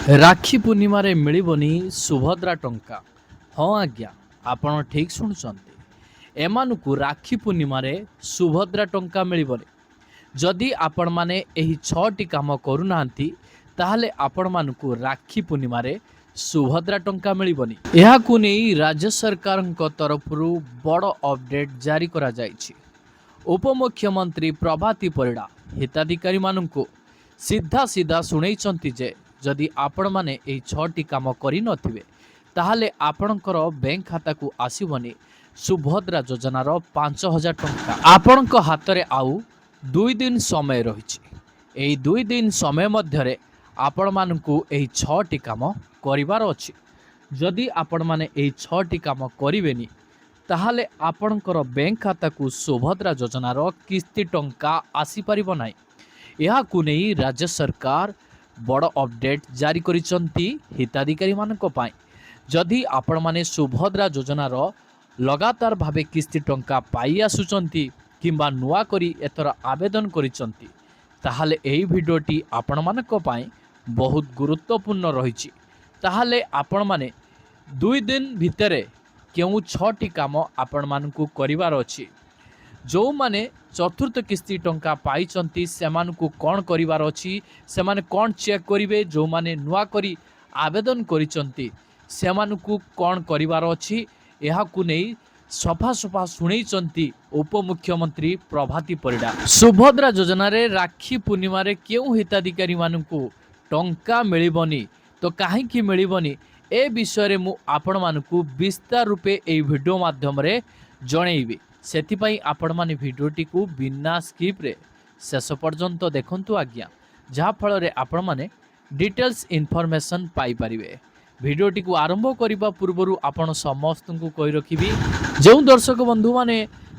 ରାକ୍ଷୀ ପୂର୍ଣ୍ଣିମାରେ ମିଳିବନି ସୁଭଦ୍ରା ଟଙ୍କା। ହଁ ଆଜ୍ଞା, ଆପଣ ଠିକ୍ ଶୁଣୁଛନ୍ତି। ଏମାନଙ୍କୁ ରାକ୍ଷୀ ପୂର୍ଣ୍ଣିମାରେ ସୁଭଦ୍ରା ଟଙ୍କା ମିଳିବନି। ଯଦି ଆପଣମାନେ ଏହି 6ଟି କାମ କରୁନାହାନ୍ତି, ତାହେଲେ ଆପଣମାନଙ୍କୁ ରାକ୍ଷୀ ପୂର୍ଣ୍ଣିମାରେ ସୁଭଦ୍ରା ଟଙ୍କା ମିଳିବନି। ଏହାକୁ ନେଇ ରାଜ୍ୟ ସରକାରଙ୍କ ତରଫରୁ ବଡ଼ ଅପଡେଟ୍ ଜାରି କରାଯାଇଛି। ଉପମୁଖ୍ୟମନ୍ତ୍ରୀ ପ୍ରଭାତୀ ପରିଡ଼ା ହିତାଧିକାରୀମାନଙ୍କୁ ସିଧା ଶୁଣେଇଛନ୍ତି ଯେ ଯଦି ଆପଣମାନେ ଏହି 6ଟି କାମ କରିନଥିବେ, ତାହେଲେ ଆପଣଙ୍କର ବ୍ୟାଙ୍କ ଖାତାକୁ ଆସିବନି ସୁଭଦ୍ରା ଯୋଜନାର 5,000 ଟଙ୍କା। ଆପଣଙ୍କ ହାତରେ ଆଉ 2 ଦିନ ସମୟ ରହିଛି। ଏହି 2 ଦିନ ସମୟ ମଧ୍ୟରେ ଆପଣମାନଙ୍କୁ ଏହି 6ଟି କାମ କରିବାର ଅଛି। ଯଦି ଆପଣମାନେ ଏହି 6ଟି କାମ କରିବେନି, ତାହେଲେ ଆପଣଙ୍କର ବ୍ୟାଙ୍କ ଖାତାକୁ ସୁଭଦ୍ରା ଯୋଜନାର କିସ୍ତି ଟଙ୍କା ଆସିପାରିବ ନାହିଁ। ଏହାକୁ ନେଇ ରାଜ୍ୟ ସରକାର ବଡ଼ ଅପଡେଟ୍ ଜାରି କରିଛନ୍ତି ହିତାଧିକାରୀମାନଙ୍କ ପାଇଁ। ଯଦି ଆପଣମାନେ ସୁଭଦ୍ରା ଯୋଜନାର ଲଗାତାର ଭାବେ କିସ୍ତି ଟଙ୍କା ପାଇ ଆସୁଛନ୍ତି କିମ୍ବା ନୂଆ କରି ଏଥର ଆବେଦନ କରିଛନ୍ତି, ତାହେଲେ ଏହି ଭିଡ଼ିଓଟି ଆପଣମାନଙ୍କ ପାଇଁ ବହୁତ ଗୁରୁତ୍ୱପୂର୍ଣ୍ଣ ରହିଛି। ତାହେଲେ ଆପଣମାନେ 2 ଦିନ ଭିତରେ କେଉଁ 6ଟି କାମ ଆପଣମାନଙ୍କୁ କରିବାର ଅଛି। ଯେଉଁମାନେ ଚତୁର୍ଥ କିସ୍ତି ଟଙ୍କା ପାଇଛନ୍ତି ସେମାନଙ୍କୁ କ'ଣ କରିବାର ଅଛି, ସେମାନେ କ'ଣ ଚେକ୍ କରିବେ। ଯେଉଁମାନେ ନୂଆ କରି ଆବେଦନ କରିଛନ୍ତି ସେମାନଙ୍କୁ କ'ଣ କରିବାର ଅଛି, ଏହାକୁ ନେଇ ସଫା ଶୁଣେଇଛନ୍ତି ଉପମୁଖ୍ୟମନ୍ତ୍ରୀ ପ୍ରଭାତୀ ପରିଡ଼ା। ସୁଭଦ୍ରା ଯୋଜନାରେ ରାକ୍ଷୀ ପୂର୍ଣ୍ଣିମାରେ କେଉଁ ହିତାଧିକାରୀମାନଙ୍କୁ ଟଙ୍କା ମିଳିବନି ତ କାହିଁକି ମିଳିବନି, ଏ ବିଷୟରେ ମୁଁ ଆପଣମାନଙ୍କୁ ବିସ୍ତାର ରୂପେ ଏହି ଭିଡ଼ିଓ ମାଧ୍ୟମରେ ଜଣେଇବି। ସେଥିପାଇଁ ଆପଣମାନେ ଭିଡ଼ିଓଟିକୁ ବିନା ସ୍କିପ୍ରେ ଶେଷ ପର୍ଯ୍ୟନ୍ତ ଦେଖନ୍ତୁ ଆଜ୍ଞା, ଯାହାଫଳରେ ଆପଣମାନେ ଡିଟେଲ୍ସ ଇନଫର୍ମେସନ୍ ପାଇପାରିବେ। ଭିଡ଼ିଓଟିକୁ ଆରମ୍ଭ କରିବା ପୂର୍ବରୁ ଆପଣ ସମସ୍ତଙ୍କୁ କହି ରଖିବି, ଯେଉଁ ଦର୍ଶକ ବନ୍ଧୁମାନେ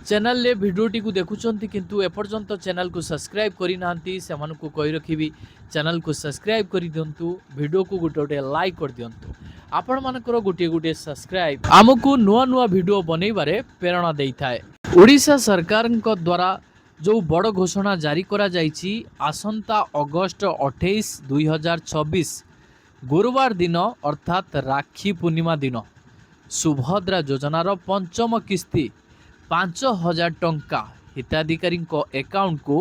ଚ୍ୟାନେଲରେ ଭିଡ଼ିଓଟିକୁ ଦେଖୁଛନ୍ତି କିନ୍ତୁ ଏପର୍ଯ୍ୟନ୍ତ ଚ୍ୟାନେଲକୁ ସବସ୍କ୍ରାଇବ୍ କରିନାହାନ୍ତି, ସେମାନଙ୍କୁ କହି ରଖିବି ଚ୍ୟାନେଲକୁ ସବସ୍କ୍ରାଇବ୍ କରିଦିଅନ୍ତୁ, ଭିଡ଼ିଓକୁ ଗୋଟେ ଲାଇକ୍ କରିଦିଅନ୍ତୁ। ଆପଣମାନଙ୍କର ଗୋଟିଏ ସବସ୍କ୍ରାଇବ୍ ଆମକୁ ନୂଆ ଭିଡ଼ିଓ ବନେଇବାରେ ପ୍ରେରଣା ଦେଇଥାଏ। ଓଡ଼ିଶା ସରକାରଙ୍କ ଦ୍ୱାରା ଯେଉଁ ବଡ଼ ଘୋଷଣା ଜାରି କରାଯାଇଛି, ଆସନ୍ତା ଅଗଷ୍ଟ 28, 2026 ଗୁରୁବାର ଦିନ ଅର୍ଥାତ୍ ରାକ୍ଷୀ ପୂର୍ଣ୍ଣିମା ଦିନ ସୁଭଦ୍ରା ଯୋଜନାର ପଞ୍ଚମ କିସ୍ତି 5,000 ଟଙ୍କା ହିତାଧିକାରୀଙ୍କ ଆକାଉଣ୍ଟକୁ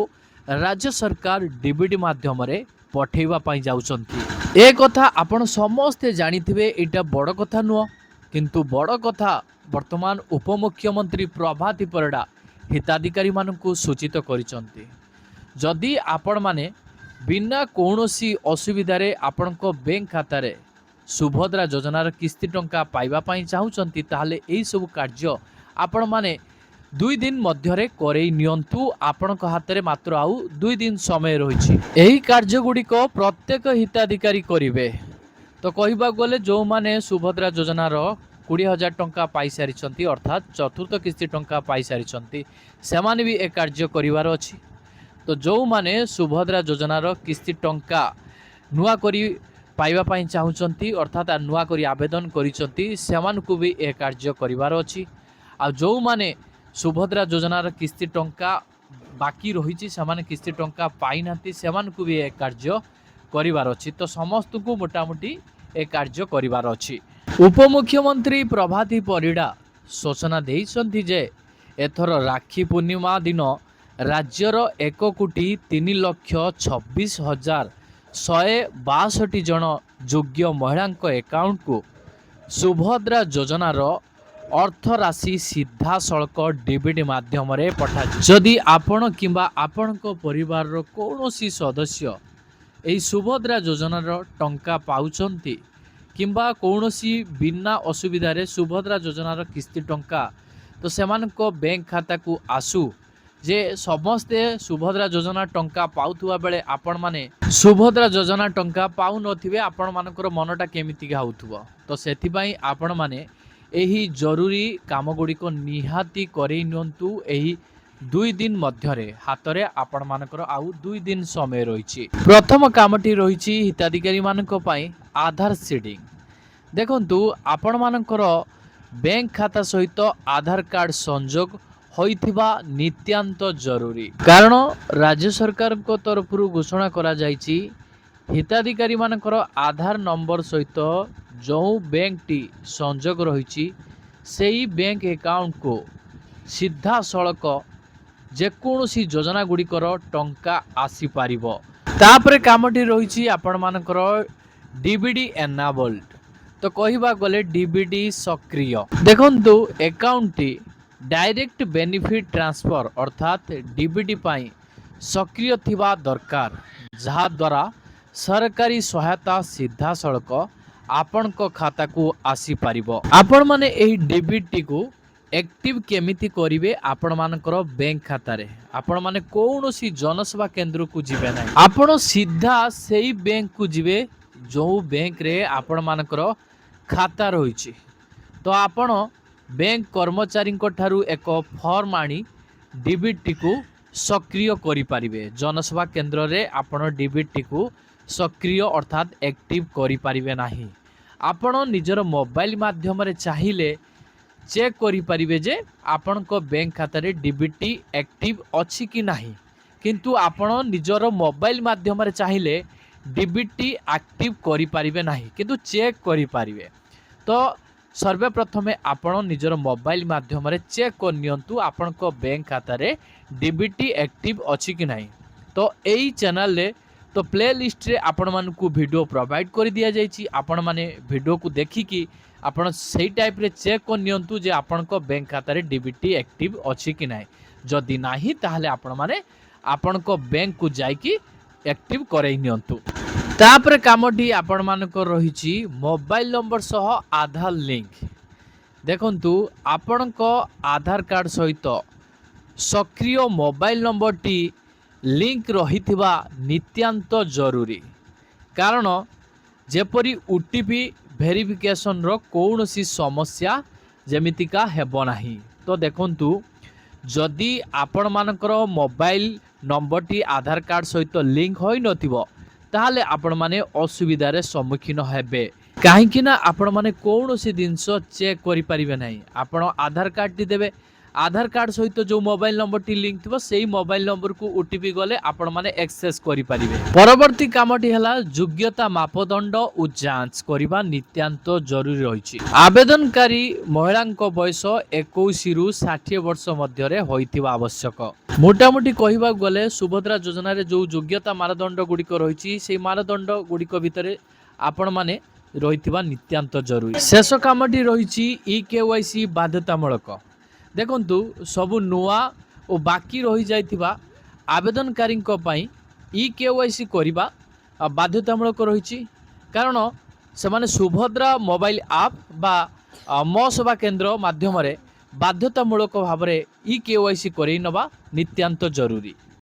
ରାଜ୍ୟ ସରକାର ଡିବିଟି ମାଧ୍ୟମରେ ପଠାଇବା ପାଇଁ ଯାଉଛନ୍ତି। ଏ କଥା ଆପଣ ସମସ୍ତେ ଜାଣିଥିବେ, ଏଇଟା ବଡ଼ କଥା ନୁହଁ, କିନ୍ତୁ ବଡ଼ କଥା ବର୍ତ୍ତମାନ ଉପମୁଖ୍ୟମନ୍ତ୍ରୀ ପ୍ରଭାତୀ ପରିଡ଼ା ହିତାଧିକାରୀମାନଙ୍କୁ ସୂଚିତ କରିଛନ୍ତି। ଯଦି ଆପଣମାନେ ବିନା କୌଣସି ଅସୁବିଧାରେ ଆପଣଙ୍କ ବ୍ୟାଙ୍କ ଖାତାରେ ସୁଭଦ୍ରା ଯୋଜନାର କିସ୍ତି ଟଙ୍କା ପାଇବା ପାଇଁ ଚାହୁଁଛନ୍ତି, ତାହେଲେ ଏହିସବୁ କାର୍ଯ୍ୟ ଆପଣମାନେ 2 ଦିନ ମଧ୍ୟରେ କରେଇ ନିଅନ୍ତୁ। ଆପଣଙ୍କ ହାତରେ ମାତ୍ର ଆଉ 2 ଦିନ ସମୟ ରହିଛି। ଏହି କାର୍ଯ୍ୟଗୁଡ଼ିକ ପ୍ରତ୍ୟେକ ହିତାଧିକାରୀ କରିବେ। ତ କହିବାକୁ ଗଲେ ଯେଉଁମାନେ ସୁଭଦ୍ରା ଯୋଜନାର 20,000 ଟଙ୍କା ପାଇସାରିଛନ୍ତି ଅର୍ଥାତ୍ ଚତୁର୍ଥ କିସ୍ତି ଟଙ୍କା ପାଇସାରିଛନ୍ତି, ସେମାନେ ବି ଏ କାର୍ଯ୍ୟ କରିବାର ଅଛି। ତ ଯେଉଁମାନେ ସୁଭଦ୍ରା ଯୋଜନାର କିସ୍ତି ଟଙ୍କା ନୂଆ କରି ପାଇବା ପାଇଁ ଚାହୁଁଛନ୍ତି ଅର୍ଥାତ୍ ନୂଆ କରି ଆବେଦନ କରିଛନ୍ତି, ସେମାନଙ୍କୁ ବି ଏ କାର୍ଯ୍ୟ କରିବାର ଅଛି। ଆଉ ଯେଉଁମାନେ ସୁଭଦ୍ରା ଯୋଜନାର କିସ୍ତି ଟଙ୍କା ବାକି ରହିଛି, ସେମାନେ କିସ୍ତି ଟଙ୍କା ପାଇନାହାନ୍ତି, ସେମାନଙ୍କୁ ବି ଏ କାର୍ଯ୍ୟ କରିବାର ଅଛି। ତ ସମସ୍ତଙ୍କୁ ମୋଟାମୋଟି ଏ କାର୍ଯ୍ୟ କରିବାର ଅଛି। ଉପମୁଖ୍ୟମନ୍ତ୍ରୀ ପ୍ରଭାତୀ ପରିଡ଼ା ସୂଚନା ଦେଇଛନ୍ତି ଯେ ଏଥର ରାକ୍ଷୀ ପୂର୍ଣ୍ଣିମା ଦିନ ରାଜ୍ୟର 1,26,26,162 ଜଣ ଯୋଗ୍ୟ ମହିଳାଙ୍କ ଆକାଉଣ୍ଟକୁ ସୁଭଦ୍ରା ଯୋଜନାର ଅର୍ଥ ରାଶି ସିଧାସଳଖ ଡିବିଟି ମାଧ୍ୟମରେ ପଠାଯିବ। ଯଦି ଆପଣ କିମ୍ବା ଆପଣଙ୍କ ପରିବାରର କୌଣସି ସଦସ୍ୟ ଏହି ସୁଭଦ୍ରା ଯୋଜନାର ଟଙ୍କା ପାଉଛନ୍ତି କିମ୍ବା କୌଣସି ବିନା ଅସୁବିଧାରେ ସୁଭଦ୍ରା ଯୋଜନାର କିସ୍ତି ଟଙ୍କା ତ ସେମାନଙ୍କ ବ୍ୟାଙ୍କ ଖାତାକୁ ଆସୁ ଯେ ସମସ୍ତେ ସୁଭଦ୍ରା ଯୋଜନା ଟଙ୍କା ପାଉଥିବା ବେଳେ ଆପଣମାନେ ସୁଭଦ୍ରା ଯୋଜନା ଟଙ୍କା ପାଉନଥିବେ, ଆପଣମାନଙ୍କର ମନଟା କେମିତିକା ହେଉଥିବ। ତ ସେଥିପାଇଁ ଆପଣମାନେ ଏହି ଜରୁରୀ କାମଗୁଡ଼ିକ ନିହାତି କରେଇ ନିଅନ୍ତୁ। ଏହି 2 ଦିନ ମଧ୍ୟରେ ହାତରେ ଆପଣମାନଙ୍କର ଆଉ 2 ଦିନ ସମୟ ରହିଛି। ପ୍ରଥମ କାମଟି ରହିଛି ହିତାଧିକାରୀମାନଙ୍କ ପାଇଁ ଆଧାର ସିଡିଂ। ଦେଖନ୍ତୁ, ଆପଣମାନଙ୍କର ବ୍ୟାଙ୍କ ଖାତା ସହିତ ଆଧାର କାର୍ଡ଼ ସଂଯୋଗ ହୋଇଥିବା ନିତ୍ୟାନ୍ତ ଜରୁରୀ। କାରଣ ରାଜ୍ୟ ସରକାରଙ୍କ ତରଫରୁ ଘୋଷଣା କରାଯାଇଛି हिताधिकारी मानकर आधार नंबर सहित जो बैंकटी संजोग रही से बैंक अकाउंट को सीधा सड़क जेकोसी योजना गुड़िकर टंका आसीपर तापर कामटी रही आपण मानकर डीबीडी एनाबल्ड तो कहवा गले डीबीडी सक्रिय देखंतु account T direct benefit transfer अर्थात डीबीडी पाई सक्रिय थिबा दरकार जहा द्वारा सरकारी सहायता सीधा सड़क आपण खाता को आसी पारिबो। आपण माने एही डीबीटी को एक्टिव केमिति करिवे आपण मानकर बैंक खाता रे आपण माने कोनोसी जनसेवा केंद्र को जिबे नै आपण सीधा सेही बैंक को जिबे जो बैंक रे आपण मानकर खाता रहिछि तो आपण बैंक कर्मचारी ठारू एक फॉर्म आनी डीबीटी को सक्रिय करि पारिबे। जनसेवा केंद्र रे आपण डीबीटी को सक्रिय अर्थात एक्टिव करि पारिबे नाही। आपण निजर मोबाइल माध्यम रे चाहिए चेक करि पारिबे जे आपणको बैंक खाता रे डीबीटी एक्टिव अछि कि नाही किंतु आपण निजर मोबाइल माध्यम रे चाहिए डीबीटी एक्टिव करि पारिबे नाही किंतु चेक करि पारिबे। तो सर्वप्रथमे आपण निजर मोबाइल माध्यम रे चेक कर नियंतु आपणको बैंक खाता रे डीबीटी एक्टिव अछि कि नाही। तो एई चैनल रे तो प्ले लिस्ट रे आपण मानकू वीडियो प्रोवाइड कर दिया जायछि आपण माने वीडियो को देखिकी आपण सही टाइप रे चेक कर नियंतु जे आपणको बैंक खाता रे डीबीटी एक्टिव अछि कि नाही जदि नाही ताहले आपण माने आपणको बैंक को जाईकी एक्टिव करई नियंतु। तापर कामटी आपण मानको रहिछि मोबाइल नंबर सह आधार लिंक देखंतु आपणको आधार कार्ड सहित सक्रिय मोबाइल नंबर टी लिंक रहिथिबा नित्यांत जरूरी कारण जेपरी ओटीपी वेरिफिकेशन रो कौनसी समस्या जेमितिका हेबो नाही। तो देखंतु जदि आपण मानकर मोबाइल नंबर टी आधार कार्ड सहित लिंक होई नथिबो ताहले आपण माने असुविधा रे सम्मुखीन हेबे काहेकि ना आपण माने कौनसी जिनस चेक करि परिबे नाही। आपण आधार कार्ड टी देबे आधार कार्ड सहित जो मोबाइल नंबर टी लिंक थिबो सेही मोबाइल नंबर को ओटीपी गले आपण माने एक्सेस करि परिबे। परवर्ती कामटी हला योग्यता मापदंड उ जांच करिबा नित्यांत जरूरी रहिछि। आवेदनकारी महिलांको बयस 21 रु 60 वर्ष मध्य रे होइथिबा आवश्यक। मोटामोटी कहबा गले सुभद्रा योजना रे जो योग्यता मानदंड गुडिक रहिछि सेही मानदंड गुडिक भितरे आपण माने रहिथिबा नित्यांत जरूरी। शेष कामटी रहिछि ई-केवाईसी बाध्यतामूलक देखंतु सबु नुआ और बाकी रही जाइथिबा आवेदनकारी ई-केवाईसी करिबा बाध्यतामूलक रही कारण से सुभद्रा मोबाइल आप बा मो सेवा केंद्र माध्यम बाध्यतामूलक भाव में ई-केवाईसी करई नबा नित्यांत जरूरी।